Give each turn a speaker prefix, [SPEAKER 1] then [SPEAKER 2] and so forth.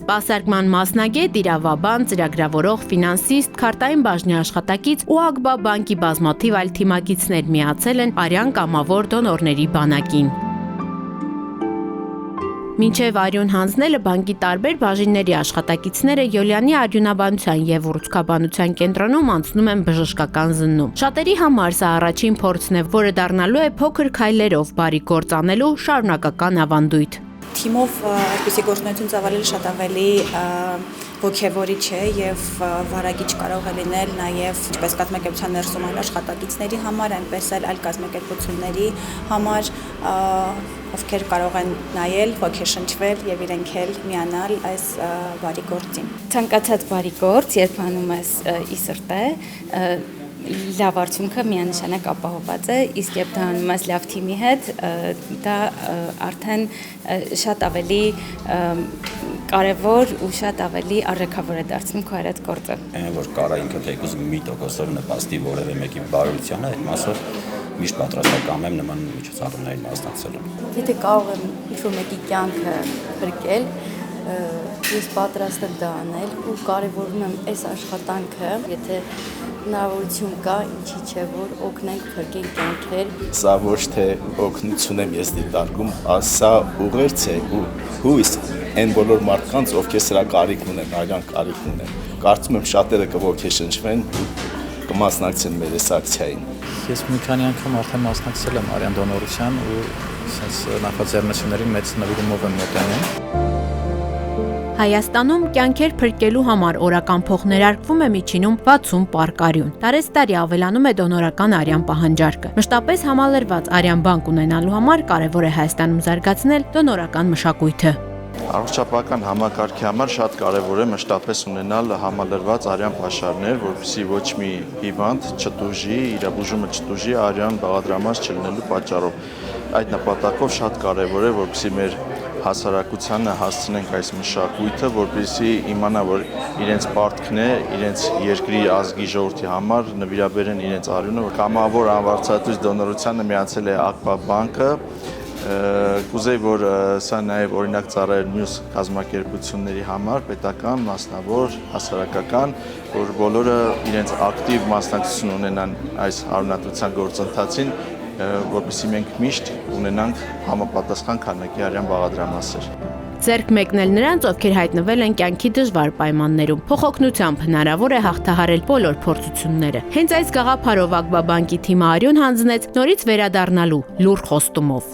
[SPEAKER 1] Սպասարկման մասնագետ, իրավաբան, ծրագրավորող, ֆինանսիստ, քարտային բաժնի աշխատակից ու ԱԳԲԱ բանկի բազմաթիվ այլ թիմակիցներ միացել են Արյան կամավոր դոնորների բանակին։ Մինչև արյուն հանձնելը բանկի տարբեր բաժինների աշխատակիցները Յոլյանի արյունաբանության և ուռուցքաբանության կենտրոնում անցնում են բժշկական զննում։ Շատերի համար սա առաջին փորձն է, որը դառնալու է փոքր քայլերով բարի գործ անելու շարունակական ավանդույթ։
[SPEAKER 2] Թիմով այսպիսի գործունեություն ծավալելը շատ ավելի ոգևորիչ է եւ վարագիչ կարող է լինել նաեւ ինչպես կազմակերպության ներսում այլ աշխատակիցների համար, այնպես էլ այլ կազմակերպությունների համար, ովքեր կարող են նայել, ոգեշնչվել եւ իրենք էլ միանալ այս բարի գործին։ Ցանկացած բարի գործ, երբ անում ես ի սրտե, լավ արդյունքը միանշանակ ապահովված է, իսկ երբ դա անում ես լավ թիմի հետ, դա արդեն շատ ավելի կարևոր ու շատ ավելի առաքավոր է դարձնում քո արած գործը։
[SPEAKER 3] Որ կարա ինքը թեկուզ մի տոկոսով նպաստի որևէ մեկի բարությանը, այդ մասով միշտ պատրաստական եմ նման միջոցառումներին մասնակցելու։
[SPEAKER 4] Եթե կարող եմ ինչ-որ մեկի կյանքը փրկել, ես պատրաստ եմ դա անել ու կարևորում եմ այս աշխատանքը, եթե հնարավորություն կա, ինչի չէ, որ օգնենք փրկենք կյանքեր։
[SPEAKER 5] Սա ոչ թե օգնություն եմ ես դիտարկում, սա ուղերձ է ու հույս այն բոլոր մարդկանց, ովքեր սրա կարիքն ունեն, արյան կարիք ունեն։ Կարծում եմ շատերը կոգեշնչվեն ու կմասնակցեն մեր այս ակցիային։
[SPEAKER 6] Ես մի քանի անգամ արդեն մասնակցել եմ արյան դոնորության ու նախաձեռնությունների մեծ նվիրումով եմ մոտենում։
[SPEAKER 1] Հայաստանում կյանքեր փրկելու համար օրական փող ներարկվում է միջինում 60 պարկ արյուն։ Տարեցտարի ավելանում է դոնորական արյան պահանջարկը։ Մշտապես համալրված արյան բանկ ունենալու համար կարևոր է Հայաստանում զարգացնել դոնորական մշակույթը։
[SPEAKER 7] Առողջապահական համակարգի համար շատ կարևոր է մշտապես ունենալ համալրված արյան պաշարներ, որպեսզի ոչ մի հիվանդ չտուժի, իր բուժումը չտուժի արյան բաղադրամաս չլինելու պատճառով։ Այդ նպատակով շատ կարևոր է, որպեսզի մեր հասարակությանը հասցնենք այս մշակույթը, որպեսզի իմանա, որ իրենց պարտքն է, իրենց երկրի ազգի ժողովրդի համար նվիրաբերեն իրենց արյունը։ Կամավոր անվարձատույց դոնորությանը միացել է ԱԳԲԱ բանկը, կուզեի, որ սա նաև օրինակ ծառայեր մյուս կազմակերպությունների համար, պետական, մասնավոր, հասարակական, որ բոլորը իրենց ակտիվ մասնակցություն ունենան այս արյունատության գործընթացին, որպեսզի մենք միշտ ունենանք համապատասխան քանակի արյան բաղադրամասեր։
[SPEAKER 1] Ձեռք մեկնել նրանց, ովքեր հայտնվել են կյանքի դժվար պայմաններում։ Փոխօգնությամբ հնարավոր է հաղթահարել բոլոր փորձությունները։ Հենց այս գաղափարով ԱԳԲԱ բանկի թիմը արյուն հանձնեց նորից վերադառնալու լուռ խոստումով։